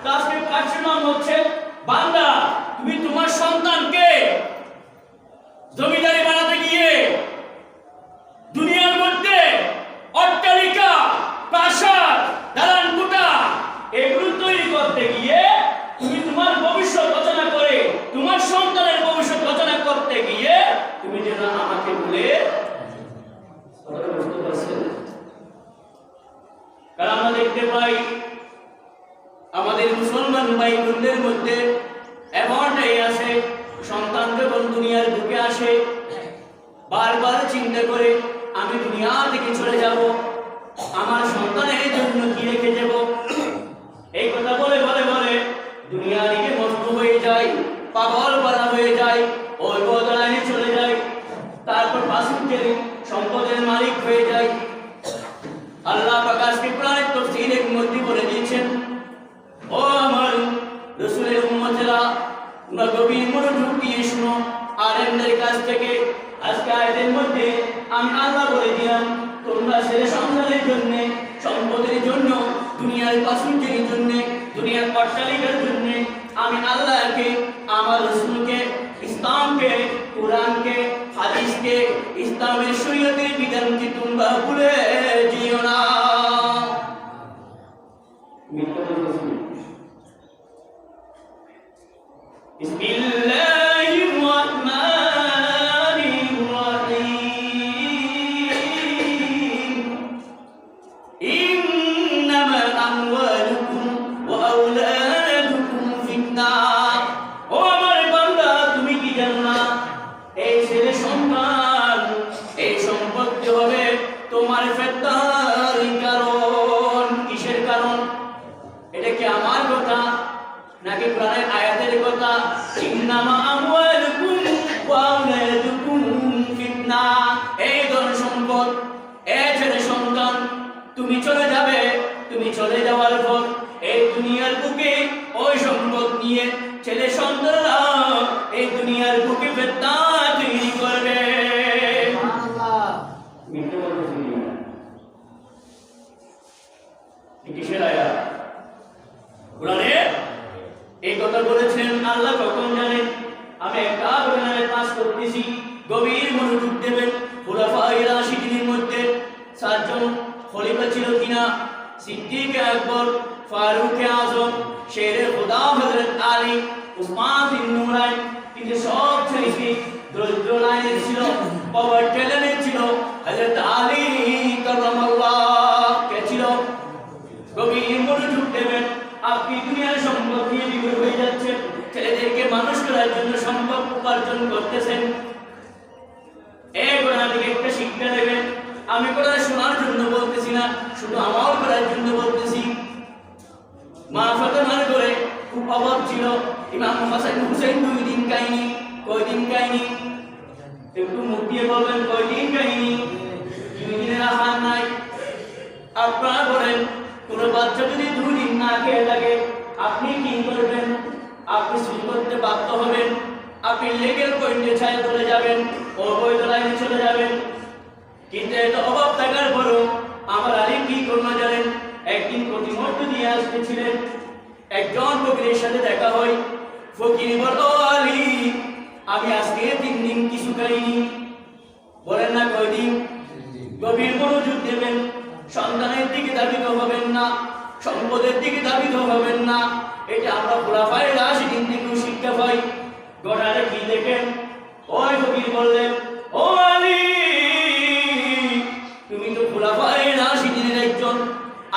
তো আজকে পাঠের নাম হচ্ছে বান্দা তুমি তোমার সন্তানকে জমিদারি বানাতে গিয়ে দুনিয়ার মধ্যে অট্টালিকা প্রাসাদ দালান কোঠা এগুলো তৈরি করতে গিয়ে তুমি তোমার ভবিষ্যৎ রচনা করে তোমার সন্তানের ভবিষ্যৎ রচনা করতে গিয়ে তুমি যেন আমাকে ভুলে বুঝতে পারছেন। কারণ আমরা দেখতে পাই আমাদের মুসলমান ভাই বোনদের মধ্যে এমনটাই আছে, সন্তান যখন দুনিয়ার বুকে আসে বারবার চিন্তা করে আমি দুনিয়া থেকে চলে যাব, আমার সন্তানের জন্য কি রেখে যাব। এই কথা বলে বলে বলে দুনিয়া থেকে মস্ত হয়ে যায়, পাগল পারা হয়ে যায়, ওই বদলায় চলে যায়, তারপর বাসুকের সম্পদের মালিক হয়ে যায়। আল্লাহ পাক আজকে কোরআনের তাফসীরের মধ্যে বলে দিয়েছেন, ও আমার রাসূলের উম্মতেরা তোমরা গভীর মনোযোগ দিয়ে শুনো আলেমদের কাছ থেকে। আজকে আয়াতের মধ্যে আমি আল্লাহ বলে দিলাম তোমরা ছেলে সন্তানের জন্য, সম্পদের জন্য, দুনিয়ার বাসুকের জন্য, দুনিয়ার অট্টালিকার জন্য আমি আল্লাহকে, আমার রাসূলকে, ইসলামকে, কোরআনকে, হাদিসকে, ইসলামের শরীয়তের বিধানকে তোমরা ভুলে যেও না। বিসমিল্লাহির রাহমানির রাহিম। ইন্নামা আমওয়ালুকুম ওয়া আওলাদুকুম ফিতনাহ। ও আমার বান্দা তুমি কি জানো না এই ছেলে সন্তান, এই সম্পত্তি হবে তোমার ফিতনার কারণ। কিসের কারণ? এটা কি আমার কথা নাকি কোরআনের আয়াতের কথা? ইন্নামা আমওয়ালুকুম ওয়া আওলাদুকুম ফিতনাহ। এই ধন সম্পদ, এই ছেলে সন্তান তুমি চলে যাবে, তুমি চলে যাওয়ার পর এই দুনিয়ার বুকে ওই সম্পদ নিয়ে ছেলে সন্তানরা এই দুনিয়ার বুকে ফিতনা তৈরি করবে। কিসের আয়াত? কোরআনে এই কথা বলেছেন আল্লাহ কখন জানেন? আমি একটা বইনারে পাস করতেছি, গভীর মনোযোগ দেবেন। খুলাফায়ে রাশিদিনের মধ্যে 7 জন খলিফা ছিল কিনা? সিদ্দিক আকবর, ফারুক আজম, শেরে খুদা হযরত আলী, উসমান বিন নুরাইন। কিন্তু সবচেয়ে দরিদ্র লাইনের ছিল, পভার্টি লাইনের ছিল হযরত আলী কারামাল্লাহ। কে ছিল? গভীর মনোযোগ দেবেন। আপনি দুনিয়ার সম্পদ নিয়ে বিভোর হয়ে যাচ্ছেন, ছেলেদেরকে মানুষ করার জন্য সম্পদ উপার্জন করতেছেন। এই কোরআন থেকে একটা শিক্ষা নেবেন। আমি কোরআন শোনার জন্য বলতেছি না, শুধু আমল করার জন্য বলতেছি। মা ফাতেমার ঘরে খুব অভাব ছিল। ইমাম হাসান হুসাইন 2 দিন কাহিনী। কয়দিন কাহিনী? একটু মুখ দিয়ে বলবেন কয়দিন কাহিনী? 2 দিনের আহার নাই। আপনারা বলেন কোন বাচ্চা যদি 2 দিন না খেয়ে থাকে আপনি কি করবেন? আপনি চুরি করতে বাধ্য হবেন, আপনি লেগের পয়েন্টে ছায়া চলে যাবেন, অবৈধ লাইনে চলে যাবেন। কিন্তু এত অভাব থাকার পরও আমার আলী কি করলো জানেন? একদিন প্রতিমূর্ত দিয়ে আসতেছিলেন, একজন ফকিরের সাথে দেখা হয়। ফকির বলল, আলী আমি আজকে 3 দিন কিছু খাইনি। বলেন না কয়দিন? গভীর মনোযোগ দেবেন। সন্তানের দিকে ধাবিত হবেন না, সম্পদের দিকে ধাবিত হবেন না। এটা আমরা খুলাফায়ে রাশিদিন থেকে শিক্ষা পাই। ঘটনাটা কি দেখেন? ওই ফকির বললেন, ও আলী তুমি তো খুলাফায়ে রাশিদিনের একজন,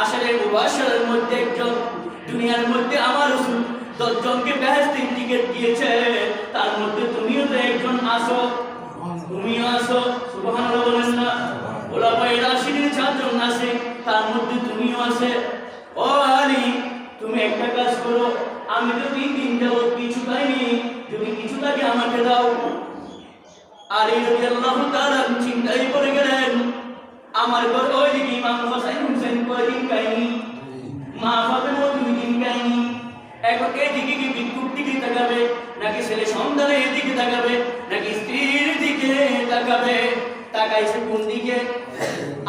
আশারে মুবাশশারের মধ্যে একজন। দুনিয়ার মধ্যে আমার রাসূল 10 জনকে বেহেশতের টিকিট দিয়েছে, তার মধ্যে তুমিও তো একজন আসো। তুমিও আসো, সুবহানাল্লাহ বলেন না? খুলাফায়ে রাশিদিনের 4 জন আছে, তার মধ্যে তুমিও আছে। ও আলী তুমি একটা কাজ করো, আমি তো 3 দিন যাবত কিছু খাইনি, যদি কিছু থাকে আমাকে দাও। আলী রাদিয়াল্লাহু তাআলা চিন্তায় পড়ে গেলেন, আমার ঘর ওইদিকে ইমাম হাসান হুসাইন কয়দিন খাইনি, মা ফাতেমা 2 দিন খাইনি। এখন এদিকে কি বিদ্যুৎ দিকে তাকাবে নাকি ছেলে সন্তানের এদিকে তাকাবে নাকি স্ত্রীর দিকে তাকাবে? তাকাইছে কোন দিকে?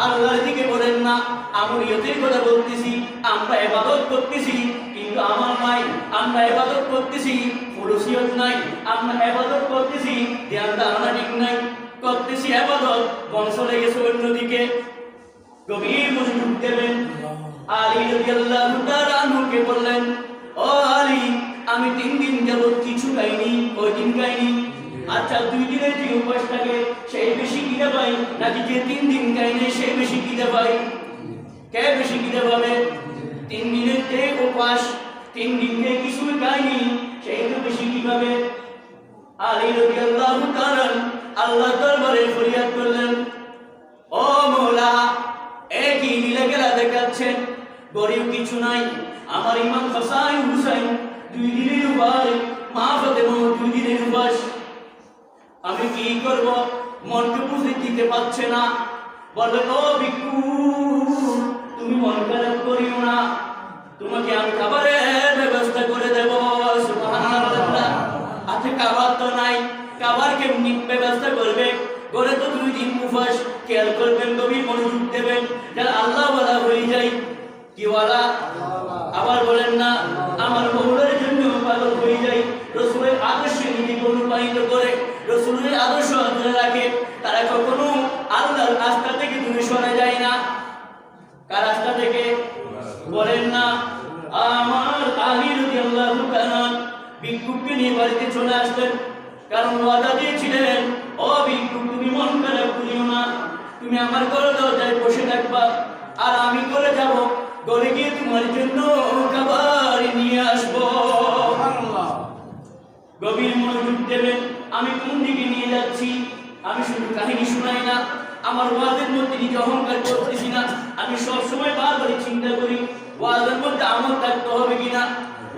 আল্লাহর দিকে। বলেন না আমরিয়তের কথা বলতেছি, আমরা ইবাদত করতেছি, কিন্তু আমার নাই, আমরা ইবাদত করতেছি ফুলুসিয়ত নাই, আমরা ইবাদত করতেছি ধ্যান ধারণা ঠিক নাই, করতেছি ইবাদত মন চলে গেছে অন্যদিকে। গভীর মনোযোগ দেবেন। আলী রাদিয়াল্লাহু তাআলা আনহুকে বললেন, ও আলী, আমি 3 দিন যাবত কিছু খাইনি। ওই দিন খাইনি? আচ্ছা 2 দিনের যে উপবাস থাকে সেই বেশি খিদে পাই, নাকি যে 3 দিন খাইনি সেই বেশি খিদে পাই? কে বেশি খিদে পাবে? 3 দিনের যে উপবাস, 3 দিন যে কিছুই খাইনি, সেই তো বেশি কি পাবে? আলী রাদিয়াল্লাহু তাআলা আল্লাহর দরবারে ফরিয়াদ করলেন, ও মওলা, একই নীলা খেলা দেখাচ্ছেন, গরিব কিছু নাই, আমার ইমাম হাসান হুসাইন 2 দিনের উপবাস, মা ফাতেমা 2 দিনের উপবাস, আমি কি করব? মনকে বুঝে দিতে পারছে না। বলে, ও ভিক্ষু, তুমি মন খারাপ করিও না, তোমাকে আমি খাবারের ব্যবস্থা করে দেব। সুবহানাল্লাহ। আচ্ছা খাবার তো নাই, খাবার কেমনি ব্যবস্থা করবে? করে তো 2 দিন উপবাস, খেয়াল করবেন, গভীর মনোযোগ দেবেন, যারা আল্লাহ ওয়ালা হয়ে যায়। কি ওয়ালা? আবার বলেন না, আমার মৌলার জন্য পাগল হয়ে যায়, রাসূলের আদর্শে নিজেকে অনুপ্রাণিত করে, রাসূলের আদর্শ ধরে রাখে, তারা কখনো আল্লাহর রাস্তা থেকে দূরে সরে যায় না। কার রাস্তা থেকে? বলেন না। আমার আলী রাদিয়াল্লাহু তাআলা ভিক্ষুককে নিয়ে বাড়িতে চলে আসলেন, কারণ ওয়াদা দিয়েছিলেন, ও ভিক্ষুক, তুমি মন খারাপ করিও না, তুমি আমার ঘরে দরজায় বসে থাকবা, আর আমি করে যাব, ঘরে গিয়ে তোমার জন্য খাবার নিয়ে আসবো। গভীর মনোযোগ দেবেন। আমি কোন দিকে নিয়ে যাচ্ছি? আমি শুধু কাহিনী শোনাই না, আমার ওয়াজের মধ্যে নিজে অহংকার করতেছি না, আমি সব সময় বারবার চিন্তা করি ওয়াজের মধ্যে আমল থাকতে হবে কিনা,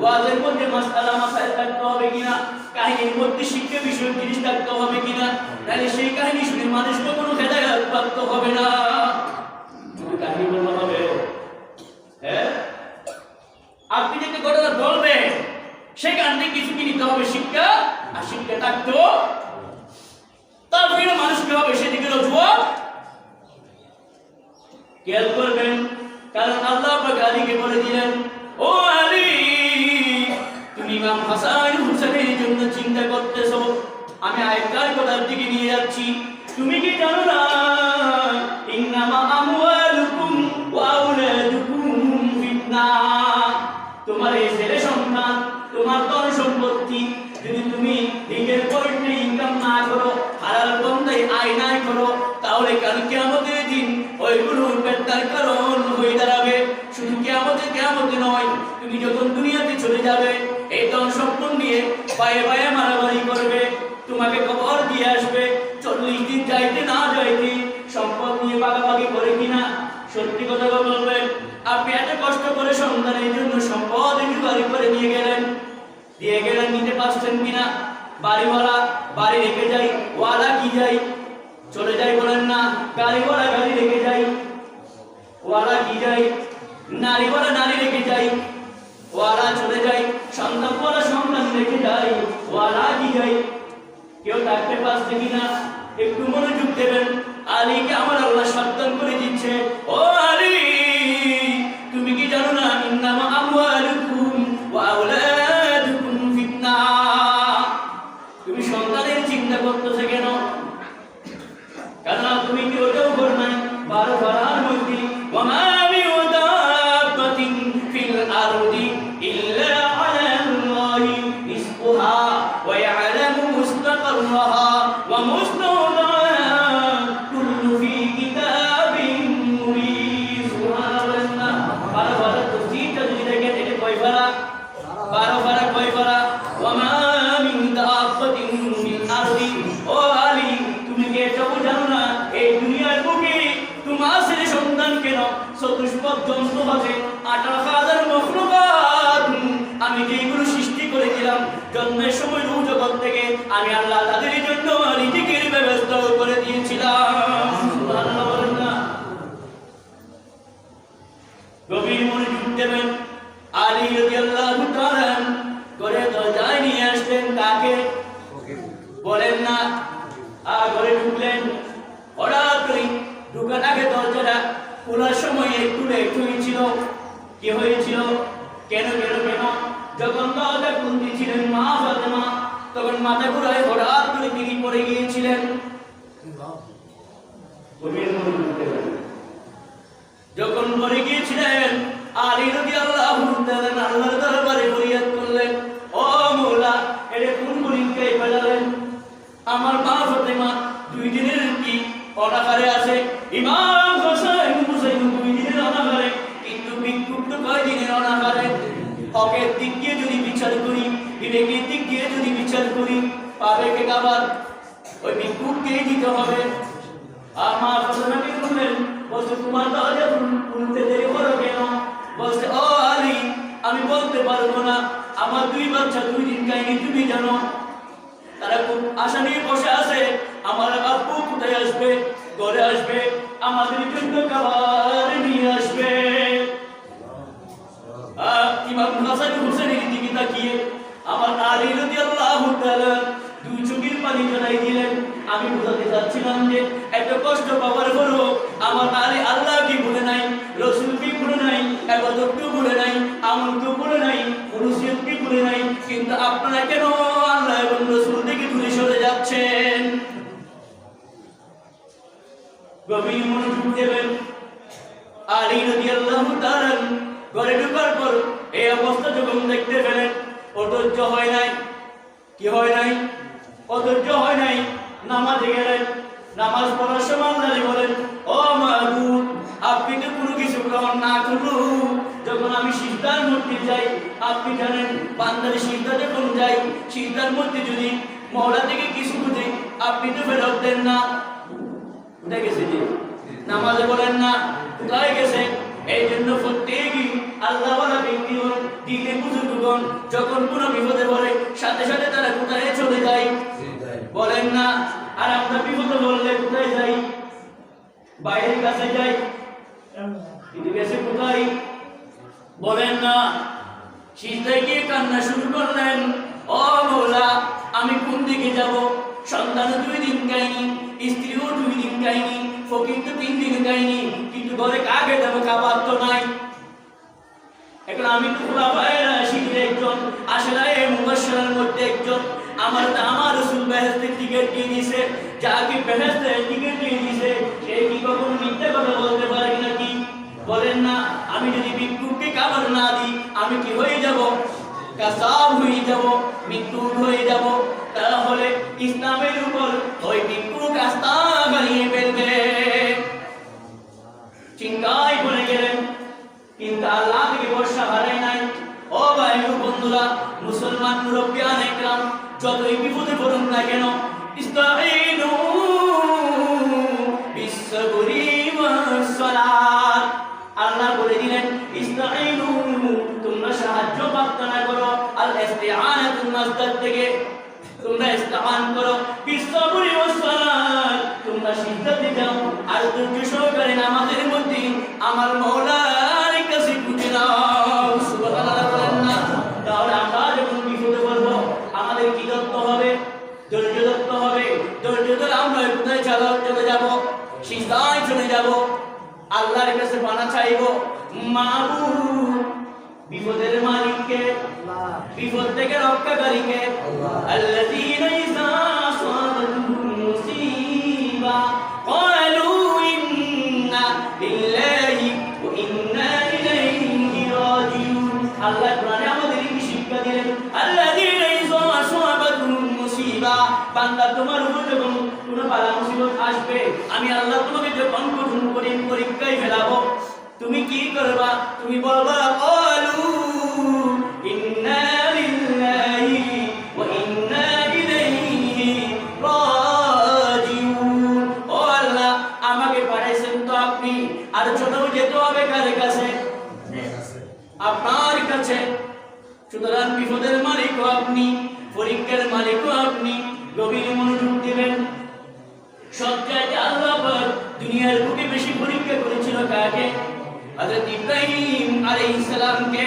ওয়াজের মধ্যে মাসআলা মাসাইল থাকতে হবে কিনা, কাহিনীর মধ্যে শিক্ষা বিষয়ক জিনিস থাকতে হবে কিনা, তাহলে সেই কাহিনী শুনে মানুষ কখনো হেদায়েত প্রাপ্ত হবে না। শুধু কাহিনী বলতে হবে? হ্যাঁ, আপনি যদি ঘটনা বলবেন সেখান থেকে কিছু কি নিতে হবে শিক্ষা, আর শিক্ষা থাকতো তারপরে মানুষ কি হবে সেদিকে রজুয়াত। খেয়াল করবেন, কারণ আল্লাহ পাক আলীকে বলে দিলেন, ও আলী, তুমি ইমাম হাসান হুসাইনের জন্য চিন্তা করতেছো, আমি আয়াতের কথার দিকে নিয়ে যাচ্ছি। তুমি কি জানো না, ইন্নামা আমওয়ালুকুম ওয়া আওলাদুকুম ফিতনা, তোমার এই ছেলে সন্তান, তোমার ধন সম্পত্তি যদি তুমি নিজের পরিশ্রমে ইনকাম না করো, হালাল পন্থায় আয় না করো, তাহলে কাল কিয়ামতের দিন ওইগুলো পেটটার কারণ হয়ে দাঁড়াবে। শুধু কিয়ামতে নয়, তুমি যখন দুনিয়াতে চলে যাবে, এই ধন সম্পদ নিয়ে পায়ে পায়ে মারামারি করবে, তোমাকে কবর দিয়ে আসবে। 40 দিন যাইতে না যাইতে সম্পদ নিয়ে ভাগাভাগি করে কিনা? সত্যি কথা বলবেন, আপনি এত কষ্ট করে সন্তানের জন্য সম্পদ বাড়ি করে দিয়ে গেলেন, নিতে পারছেন কিনা? বাড়িওয়ালা বাড়ি রেখে যায়, ওয়ালা কি যায়? চলে যায়, বলেন না। গাড়িওয়ালা গাড়ি রেখে যায়, ওয়ালা কি যায়? নারীওয়ালা নারী রেখে যায়, ওয়ালা চলে যায়। সন্তানওয়ালা সন্তান রেখে যায়, ওয়ালা কি যায়? কেউ থাকতে পারছে কিনা? একটু মনোযোগ দেবেন। আলীকে আমার আল্লাহ সাবধান করে দিচ্ছে, ও আলী, তুমি কি জানো না, ইন্নামা আমওয়ালুকুম ওয়া আওলাদুকুম ফিতনা। তুমি সন্তানের চিন্তা করতেছো কেন? কারণ তুমি কি ওটাও কর নাই 12 পারার মধ্যে, ওয়া মা মিন দাব্বাতিন ফিল আরদি ইল্লা আলাল্লাহি রিজকুহা ওয়া ইয়ালামু মুস্তাকাররাহা ওয়া মুস্তাওদাহা কুল্লু ফি কিতাবিন মুবিন। সুবহানাল্লাহ। 12 পারা তফসীরটা যদি দেখেন, এটা কয় পারা? 12 পারা। কয় পারা? ওয়া মা মিন দাব্বাতিন ফিল আরদি। ও আলী, তুমি কি এটাও জানো না, এই দুনিয়ার বুকে তোমার ছেলে সন্তান কেন চতুষ্পদ জন্তু আছে 18,000 মখলুকাত, আমি যেগুলো সৃষ্টি করে দিলাম জন্মের সময় রূহ জগৎ থেকে, আমি আল্লাহ তাদের জন্য রিজিকের ব্যবস্থা করে দিয়েছিলাম। সুবহানাল্লাহ বলেন না। গভীর মনোযোগ দেবেন। আলী রাদিয়াল্লাহু তাআলা করে দরজায় নিয়ে আসলেন কাকে? বলেন না। ঘরে ঢুকলেন, হঠাৎ করে ঢুকার আগে দরজাটা খোলার সময় একটু হয়েছিল। কি হয়েছিল? কেন? যখন দরজা খুলতেছিলেন মা ফাতেমা, তখন মাথা ঘুরায় হঠাৎ করে তিনি পড়ে গিয়েছিলেন। যখন পড়ে গিয়েছিলেন আলী রাদিয়াল্লাহু তাআলা আল্লাহর দরবারে ফরিয়াদ করলেন, ও মওলা, এটা কোন বুড়িকে ফেলালেন? আমার মা ফাতেমা 2 দিনের কি অনাহারে আছে, ইমাম হোসেন হুসাইন 2 দিনের অনাহারে, কিন্তু ভিক্ষুক তো 9 দিনের অনাহারে। হকের দিক দিয়ে যদি বিচার করি, বিবেকের দিক দিয়ে যদি বিচার করি, পাবে কে খাবার? ওই ভিক্ষুককেই দিতে হবে। আমার ফাতেমাকে বললেন, বলছে তোমার দরজা খুলতে দেরি করো কেন? বলছে, ও আলী, আমি বলতে পারবো না, আমার 2 বাচ্চা 2 দিন খায়নি, তুমি জানো। তারা খুব আশা নিয়ে বসে আছে, আমার আব্বু কোথায় আসবে, ঘরে আসবে, আমাদের জন্য খাবার নিয়ে আসবে। ইমাম হাসান হুসেনের দিকে তাকিয়ে আমার আলী রাদিয়াল্লাহু তাআলা 2 চোখের পানি জড়াই দিলেন। আমি বোঝাতে চাচ্ছিলাম যে এত কষ্ট পাওয়ার পরও আমার আলী আল্লাহ কি ভুলে নাই, রসুল কি ভুলে নাই, ইবাদত কি ভুলে নাই, আমল কি ভুলে নাই, নসিহত কি ভুলে নাই, কিন্তু আপনারা কেন আল্লাহ এবং রসুল থেকে দূরে সরে যাচ্ছেন? গভীর মনোযোগ দেবেন। আলী রাদিয়াল্লাহু তাআলা ঘরে ঢোকার পর এই অবস্থা যখন দেখতে পেলেন, অধৈর্য হয় নাই। কি হয় নাই? অধৈর্য হয় নাই। নামাজে গেলেন। নামাজ পড়ার সময় আল্লাহ বলেন, ও মাবুদ, আপনি তো কোনো কিছু গ্রহণ না করলেও যখন আমি সিজদার মধ্যে যাই, আপনি জানেন বান্দার সিজদা যখন যাই, সিজদার মধ্যে যদি মওলা থেকে কিছু বুঝে আপনি তো ফেরত দেন না। কোথায় গেছে? যে নামাজে বলেন না, কোথায় গেছে? এই জন্য প্রত্যেকই আল্লাহওয়ালা ব্যক্তিগণ, দিনে বুজুর্গগণ যখন কোনো বিপদে পড়ে সাথে সাথে তারা কোথায় চলে যায়? বলেন না। আর আমরা বিপদে বললে কোথায় যাই? বাইরের কাছে যাই। কিন্তু গেছে কোথায়? বলেন না। সিজদায় গিয়ে কান্না শুরু করলেন, ও মওলা, আমি কোন দিকে যাব? সন্তানও 2 দিন খায়নি, স্ত্রীও 2 দিন খায়নি, ফকির তো 3 দিন খায়নি, কিন্তু ঘরে কাকে দেবো? খাবার তো নাই। এখন আমি তো খুলাফায়ে রাশিদীন একজন, আশরায়ে মুবাশশিরার মধ্যে একজন। আমার রাসূল বেহেশতের টিকিট দিয়ে দিয়েছে, যাকে বেহেশতের টিকিট দিয়ে দিয়েছে সে কি কখনো মিথ্যা কথা বলতে পারে নাকি? বলেন না। আমি যদি ভিক্ষুককে খাবার না দিই, আমি কি হয়ে যাব? কাসাব হয়ে যাব, মৃত্যু হয়ে যাব। তাহলে ইসলামের উপর ওই ভিক্ষুক আস্থা বাড়িয়ে ফেলবে। চিন্তায় পড়ে গেলেন, কিন্তু আল্লাহ থেকে ভরসা হারায় নাই। ও ভাই ও বন্ধুরা, মুসলমান মুরব্বিয়ান একরাম, যতই বিপদে পড়ুন না কেন, ইস্তাঈনু বিসসবরি ওয়াস সালাত। আল্লাহ বলে দিলেন, ইস্তাঈনু, তোমরা সাহায্য প্রার্থনা করো। আল ইস্তিআনাতু মাসদার থেকে তোমরা ইস্তিআন করো, বিসসবরি ওয়াস সালাত, তোমরা সিজদাতে যাও আর ধৈর্য সহকারে নামাজের মধ্যে আমার মওলার কাছে খুঁজে নাও। সুবহানাল্লাহ বলেন না। তাহলে আমরা যখন বিপদে পড়বো আমাদের কি করতে হবে? ধৈর্য ধরতে হবে। ধৈর্য ধরে আমরা কোথায় চলে যাব? সিজদায় চলে যাব, আল্লাহর কাছে পানা চাইব। মাবুদ, বিপদের মালিককে, বিপদ থেকে রক্ষাকারীকে, আল্লাযীনা ইযা আসাবাতুহুম মুসিবা ক্বালু ইন্না লিল্লাহি ওয়া ইন্না ইলাইহি রাজিউন। আল্লাহ কোরআনে আমাদের কি শিক্ষা দিলেন? আল্লাযীনা ইযা আসাবাতুহুম মুসিবা, বান্দা তোমার উপর যখন কোনো বালা মুসিবত আসবে, আমি আল্লাহ তোমাকে যখন কঠিন পরীক্ষায় ফেলাবো, তুমি কি করবা? তুমি বলবা, ক্বালু ইন্না লিল্লাহি ওয়া ইন্না ইলাইহি রাজিউন। ও আল্লাহ, আমাকে পাঠাইছেন তো আপনি, আর ছোটও যেতে হবে কার কাছে? আপনার কাছে। সুতরাং বিপদের মালিকও আপনি, পরীক্ষার মালিকও আপনি। গভীর মনোযোগ দিবেন। সব জায়গায় আল্লাহ পাক দুনিয়ার বুকে বেশি পরীক্ষা করেছিল কাকে? হযরত ইব্রাহিম আলাইহিস সালামকে।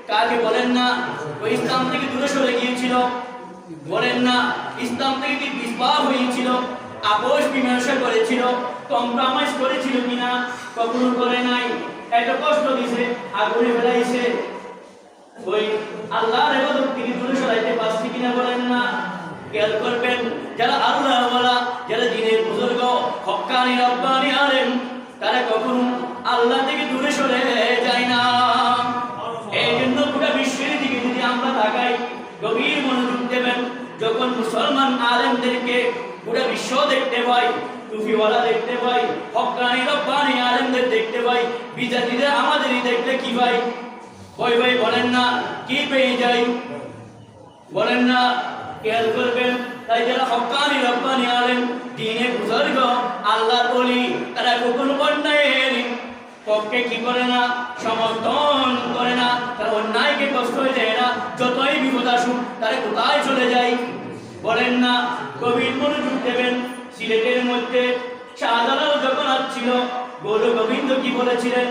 কাকে বলেন না? ওই ইসলাম থেকে দূরে সরে গিয়েছিল। বলেন না, ইসলাম থেকে কি বিস্বাহ হয়েছিল? আপোষ মীমাংসা করেছিল? কম্প্রোমাইজ করেছিল কিনা? কখনো করে নাই। এত কষ্ট দিয়েছে, আগুনে ফেলাইছে, ওই আল্লাহর ইবাদত থেকে দূরে সরাইতে পারছি কিনা বলেন না। খেয়াল করবেন, যারা আল্লাহ ওয়ালা, যারা দ্বীনের বুজুর্গ, হক্কানি রব্বানি আলেম, তারা কখনো আল্লাহ থেকে দূরে সরে যায় না। এই জন্য গোটা বিশ্বের দিকে যদি আমরা তাকাই, গভীর মনোযোগ দেবেন। যখন মুসলমান আলেমদেরকে গোটা বিশ্ব দেখতে পাই, টুপিওয়ালা দেখতে পাই, হক্কানি রব্বানি আলেমদের দেখতে পাই, বিজাতিরা আমাদেরই দেখতে কি পাই? ভয় ভয় বলেন না, কি পেয়ে যাই বলেন না। খেয়াল করবেন, তাই যারা হক্কানি রব্বানি আলেম, দ্বীনের বুজুর্গ, আল্লাহর ওলি, তারা কখনো অন্যায়ের পক্ষে কি করে না, সমর্থন করে না। তারা অন্যায়কে কষ্ট হয়ে যায় না। যতই বিপদ আসুক, তারা কোথায় চলে যায় বলেন না। গভীর মনোযোগ দেবেন। সিলেটের মধ্যে শাহজালাল যখন আসছিল, গৌর গোবিন্দ কি বলেছিলেন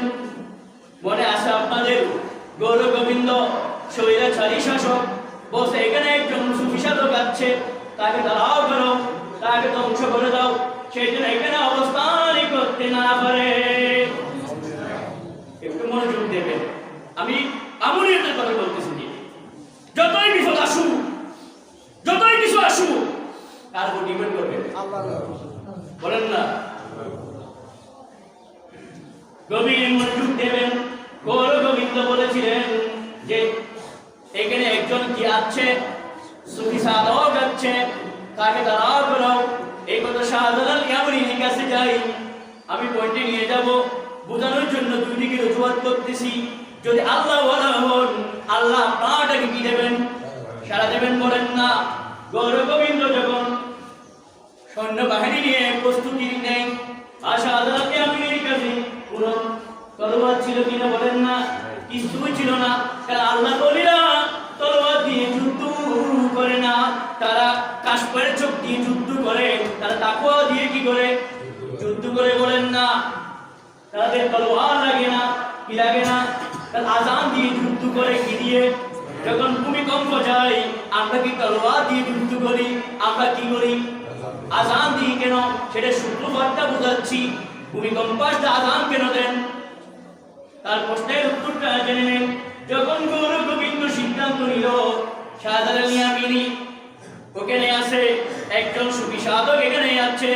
মনে আছে আপনাদের? গৌর গোবিন্দ স্বৈরাচারী শাসক বসে এখানে একজন সুফি সাধক আছে, তাকে তাড়াও করো, তাকে ধ্বংস করে দাও, সেই জন্য এখানে অবস্থানই করতে না পারে। একটু মনোযোগ দেবেন। আমি আমলিয়াতের কথা বলতেছি। যতই বিপদ আসুক, যতই কিছু আসুক, তার উপর ডিপেন্ড করবে বলেন না। গভীর মনোযোগ দেবেন। গৌর গোবিন্দ বলেছিলেন যে এখানে একজন কি আছে, সুফি সাধক আছে, তাকে তাড়াও করো। এই কথা শাহজালাল ইয়ামানির কাছে যাই। আমি পয়েন্টে নিয়ে যাব বোঝানোর জন্য, দুই দিকে রুজুয়াত করতেছি। যদি আল্লাহ ওয়ালা হন, আল্লাহ আপনাটাকে কি দেবেন? সারা দেবেন বলেন না। গৌর গোবিন্দ যখন সৈন্যবাহিনী নিয়ে প্রস্তুতি নেই, আর শাহজালাল ইয়ামানির কাছে পুরো তলোয়ার ছিল কিনা বলেন না? কিছুই ছিল না। কারণ আল্লাহ বলিরা তলোয়ার দিয়ে যুদ্ধ করে না, তারা কাশফের চোখ দিয়ে যুদ্ধ করে, তারা তাকওয়া দিয়ে কি করে যুদ্ধ করে বলেন না। তাদের তলোয়ার লাগে না, কি লাগে না? তারা আযান দিয়ে যুদ্ধ করে। কি দিয়ে? যখন ভূমিকম্প যায়, আমরা কি তলোয়ার দিয়ে যুদ্ধ করি? আমরা কি করি? আযান দিয়ে। কেন? সেটা শুক্রবারটা বোঝাচ্ছি। ভূমিকম্প আসলে আযান কেন দেন? তার প্রশ্নের উত্তরটা জেনে নেন। যখন গৌর গোবিন্দ সিদ্ধান্ত নিল শাহজালাল ইয়ামানি ওখানে আছে, একজন সুফি সাধক এখানে আছে,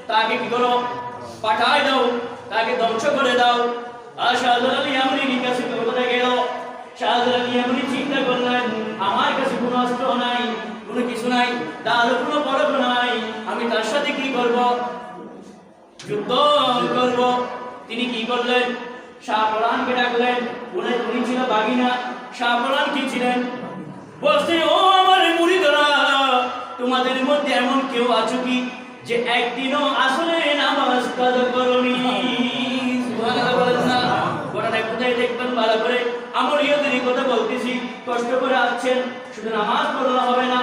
তাকে কি করো? পাঠায় দাও, তাকে ধ্বংস করে দাও। আর শাহজালাল ইয়ামানির কাছে কথা গেল। শাহজালাল ইয়ামানি চিন্তা করলেন, আমার কাছে কোনো অস্ত্র নাই, কোনো কিছু নাই, তার কোনো পরব নাই, আমি তার সাথে কি করব? যুদ্ধ করব। তিনি কি করলেন? শাহপরানকে ডাকলেন। উনি ছিল বাগিনা। শাহপরান কি ছিলেন? বলছে, ও আমার মুরিদরা, তোমাদের মধ্যে এমন কেউ আছো কি যে একদিনও আসলে নামাজ কাজা করনি? সুবহানাল্লাহ বলেন না। ঘটনা কোথায় দেখবেন ভালো করে। আমলিয়াতের কথা বলতেছি, কষ্ট করে আসছেন। শুধু নামাজ পড়লে হবে না,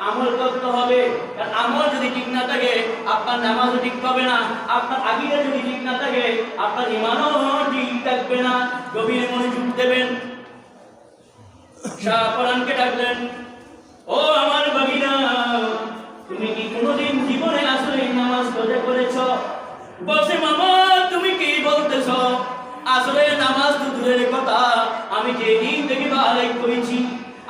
আমল করতে হবে। কারণ আমল যদি ঠিক না থাকে, আপনার নামাজও ঠিক হবে না। আপনার আকীদা যদি ঠিক না থাকে, আপনার ঈমানও ঠিক থাকবে না। গভীর মনোযোগ দেবেন। শাহপরানকে ডাকলেন, ও আমার বাগিনা, তুমি কি কোনোদিন জীবনে আসলে নামাজ রোজা করেছো? বলছে, মামা তুমি কি বলতেছো? আসলে নামাজ তো দূরের কথা, আমি যেদিন থেকে বালেগ করেছি,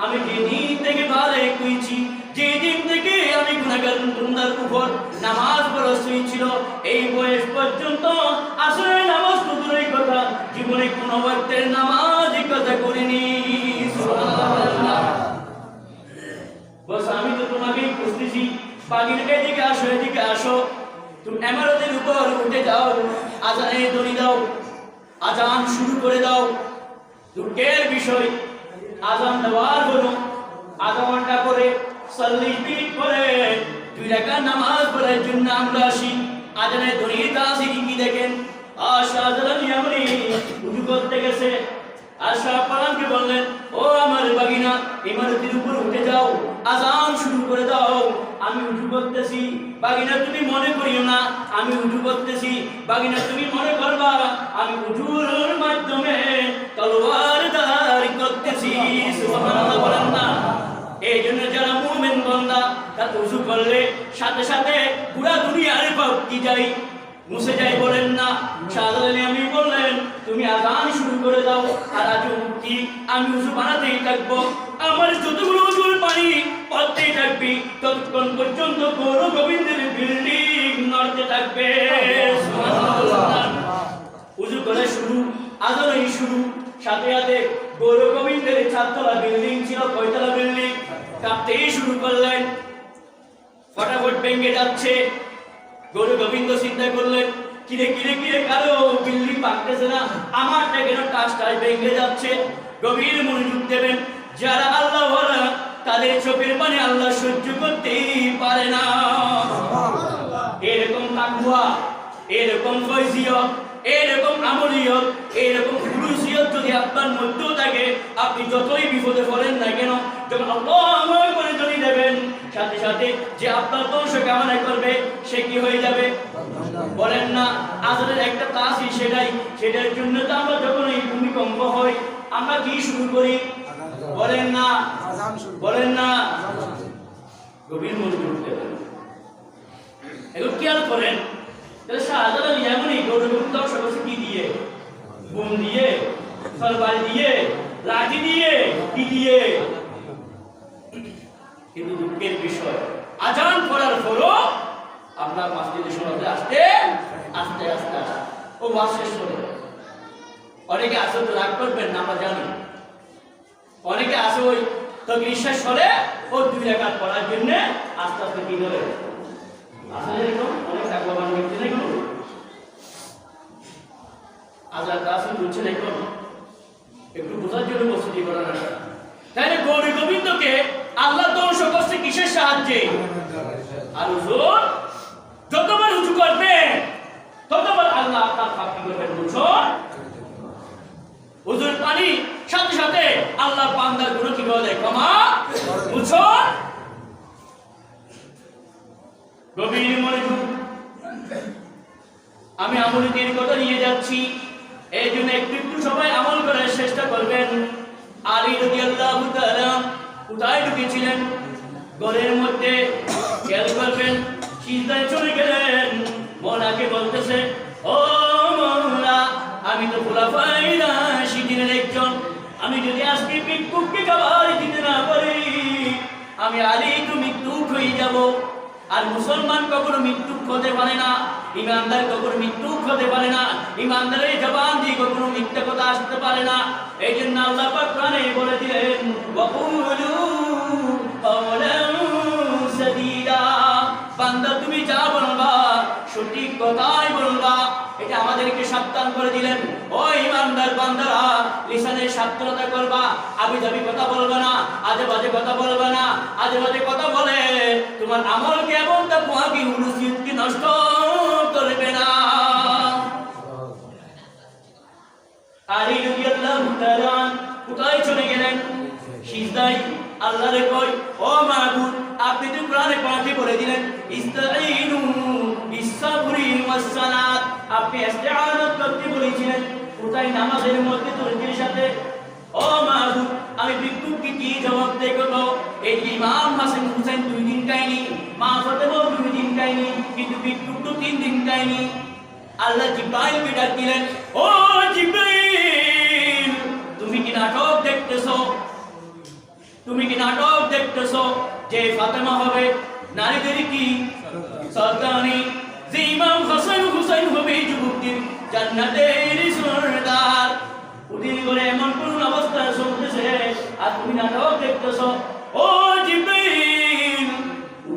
আমি যেদিন থেকে বালেগ করেছি, যেদিন থেকে আমি গুনাহগার বান্দার উপর নামাজ ফরজ হয়েছিল, এই বয়স পর্যন্ত আসলে নামাজ তো দূরের কথা, জীবনে কোনো ওয়াক্তের নামাজ কথা করিনি। সুবহানাল্লাহ। বস আমি তো তোমাকেই খুঁজতেছি, বাগিনাকে এদিকে আসো, এদিকে আসো। তুমি ইমারতের উপর উঠে যাও, আজানে দড়ি দাও, আজান শুরু করে দাও। দুঃখের বিষয়, আজান দেওয়ার হলো আধা ঘন্টা পরে, 40 মিনিট পরে 2 রাকাত নামাজ পড়ার জন্য আমরা আসি। আজানের দড়ির কাছে কি দেখেন? শাহজালাল ইয়ামানি উযু করতে গেছে। আর শাহপরানকে বললেন, ও আমার বাগিনা, ইমারতের উপর উঠে যাও, আজান শুরু করে দাও, আমি উযু করতেছি। বাগিনা তুমি মনে করিও না আমি উযু করতেছি, বাগিনা তুমি মনে করবা আমি উযুর মাধ্যমে তলোয়ার ধারি করতেছি। সুবহানাল্লাহ বলেন না। এই জন্য যারা মুমিন বান্দা, তারা উযু করলে সাথে সাথে পুরা দুনিয়ার পাপ কি যায় মুছে যাই বলেন না। শাহজালাল আমি বললেন তুমি আযান শুরু করে দাও আর আজ কি আমি উযু বানাতেই থাকবো, আমার যতগুলো উযুর পানি পড়তেই থাকবি ততক্ষণ পর্যন্ত গৌর গোবিন্দের বিল্ডিং নড়তে থাকবে। সুবহানাল্লাহ। উযু করে শুরু, আযানই শুরু, সাথে সাথে গৌর গোবিন্দের 4 তলা বিল্ডিং ছিল, কয়তলা বিল্ডিং, কাঁপতেই শুরু করলেন, ফটাফট ভেঙে যাচ্ছে। গৌর গোবিন্দ চিন্তা করলেন কিরে কিরে কিরে কারো বিল্ডিং পাকতেছে না, আমারটা কেন টাসটাস ভেঙে যাচ্ছে। গভীর মনোযোগ দেবেন, যারা আল্লাহ ওয়ালা তাদের চোখের পানি আল্লাহ সহ্য করতেই পারে না। এরকম তাকওয়া, এরকম ফয়জিয়ত, এরকম আমলিয়ত, এরকম ফুরুসিয়ত যদি আপনার মধ্যেও থাকে, আপনি যতই বিপদে পড়েন না কেন, যখন আল্লাহু আকবার যদি দেবেন, সাথে সাথে যে আপনার ধ্বংস কামনা করবে সে কি হয়ে যাবে বলেন না। আযানের একটা তাসির সেটার জন্য তো আমরা যখন এই ভূমিকম্প হয় আমরা কি শুরু করি বলেন না, বলেন না। গভীর মনোযোগ দেবেন, এগুলো খেয়াল করেন। শাহজালাল এমনই গৌর গোবিন্দ ধ্বংস করছে কি দিয়ে? বোম দিয়ে, তরবারি দিয়ে, লাঠি দিয়ে, কি দিয়ে? কিন্তু দুঃখের বিষয় আযান পড়ার পরও আপনার মসজিদে শোনাতে আসতে আস্তে আস্তে ও ওয়াজ শেষ করে অনেকে আসে তো রাগ করবেন না, আমরা জানি। অনেকে আসে ওই তো বিশ্বাস করে ও 2 রাকাত পড়ার জন্য আস্তে আস্তে কি করে আসলে এরকম অনেক তাকওয়াবান ব্যক্তি না এগুলো আল্লাহ কাছে বুঝছেন একটু বোঝার জন্য মসজিদে করা না। তাই না গৌর গোবিন্দকে আল্লাহ ধ্বংস করছে কিসের সাহায্যে? আর হুজুর যতবার উঁচু করবে ততবার আল্লাহ আপনার পাপি করবেন। হুজুর পানি সাথে সাথে আল্লাহর বান্দার গুনাহ কি বলে ক্ষমা মুছো। গভীর মনোযোগ, আমি আমলের কথা নিয়ে যাচ্ছি, এই জন্য একটু একটু সবাই আমল করার চেষ্টা করবেন। আলী রাদিয়াল্লাহু তাআলা কোথায় ঢুকেছিলেন? ঘরের মধ্যে। খেয়াল করবেন, সিজদায় চলে গেলেন। মওলাকে বলতেছে ও মওলা, আমি তো খুলাফায়ে রাশিদিনের একজন, আমি যদি আজকে ভিক্ষুককে খাবার দিতে না পারি আমি আলী তো মৃত্যু হয়ে যাব। আর মুসলমান কখনো মৃত্যু হতে পারে না, ইমানদার কখনো মৃত্যু হতে পারে না, ইমানদারের জবান দিয়ে কখনো মিথ্যা কথা আসতে পারে না। এই জন্য আল্লাহ পাক কোরআনে বলে দিলেন ওয়াকুলু কাওলান সাদীদা, বান্দা তুমি যা বলবা সঠিক কথাই বলবা। এটা আমাদেরকে সাবধান করে দিলেন, ও ইমানদার বান্দারা লিসানের সাবধানতা করবা, আবিজাবি কথা বলবে না, আজে বাজে কথা বলবে না। আজে বাজে কথা বলে তোমার আমলকে এবং তাকওয়াকে উলুসিয়তকে নষ্ট করবে না। আলী রাদিয়াল্লাহু তাআলা কোথায় চলে গেলেন? সিজদায়। আল্লাহরে কই ও মাবুদ, আপনি তো কোরআনে পাকে বলে দিলেন ইস্তাঈনু বিস-সাবরি ওয়াস-সালাত, আপনি ইস্তিআনাত করতে বলেছিলেন কোথায়? নামাজের মধ্যে ধৈর্যের সাথে। ও মাবুদ, আমি ভিক্ষুককে কি জবাব দেব? এই ইমাম হাসান হুসাইন 2 দিন খায়নি, মা ফাতেমা 2 দিন খায়নি, কিন্তু ভিক্ষুক তো 3 দিন খায়নি। আল্লাহ জিবরাইলকে ডাক দিলেন, ও জিবরাইল, তুমি কি নাটক দেখতেছো? তুমি কি নাটক দেখতেছো যে ফাতেমা হবে নারীদের কি সর্দানি, যে ইমাম হাসান হুসাইন হবে যুবকদের জান্নাতের সরদার। ওদের ঘরে এমন কোন অবস্থা চলতেছে আর তুমি নাটক দেখতেছো? ও জিবরাইল,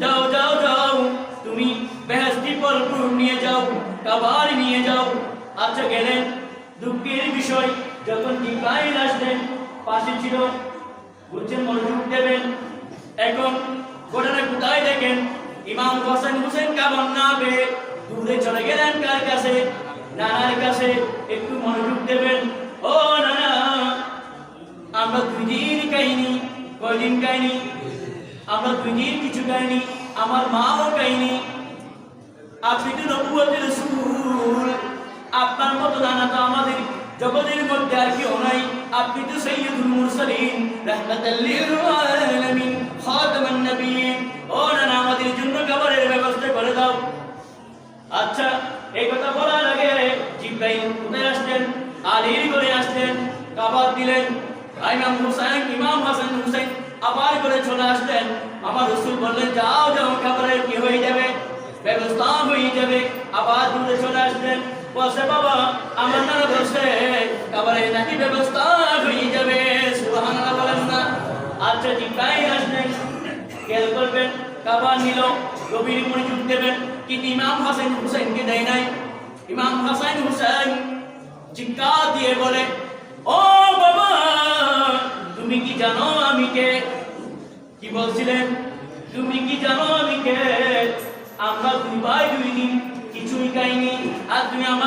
যাও যাও যাও, তুমি বেহেশতি পরপুর নিয়ে যাও, কাবার নিয়ে যাও। আচ্ছা গেলেন। দুঃখের বিষয় যখন জিবরাইল আসলেন পাশে ছিল, বুঝছেন, মনোযোগ দেবেন। এখন ঘটনা কোথায় দেখেন? ইমাম হাসান হুসেন কাবার না পেয়ে দূরে চলে গেলেন কার কাছে? নানার কাছে। একটু মনোযোগ দেবেন। ও নানা, আমরা 2 দিন খাইনি। কয়দিন খাইনি? আমরা 2 দিন কিছু খাইনি, আমার মাও খাইনি। আপনি তো নবুয়তের রাসূল, আপনার মতো নানা তো আমাদের জগতের মধ্যে আর কেউ নাই। আপনি তো সাইয়্যিদুল মুরসালিন, রাহমাতাল লিল আলামিন, খাতামান নবিয়্যিন। ও নানা, আমাদের জন্য খাবারের ব্যবস্থা করে দাও। আচ্ছা, এই কথা ইমাম হাসান হুসাইন আবার করে চলে আসলেন। আমার রাসূল বললেন, যাও যাও, খাবারের কি হয়ে যাবে, ব্যবস্থা হয়ে যাবে। আবার দূরে চলে আসলেন, বলছে, বাবা আমার নানা বলছে খাবারের নাকি ব্যবস্থা হয়ে যাবে। সুবহানাল্লাহ বলেন না? আচ্ছা জিজ্ঞাই আসলেন, খেয়াল করবেন, খাবার নিল, গভীর মনোযোগ দেবেন, কিন্তু ইমাম হাসান হুসাইনকে দেয় নাই। ইমাম হাসান হুসাইন চিৎকার দিয়ে বলে, ও বাবা, তুমি কি জানো আমি কে? কি বলছিলেন? তুমি কি জানো আমি কে? আমরা 2 ভাই 2 দিন কিছুই খাইনি, আর তুমি আমার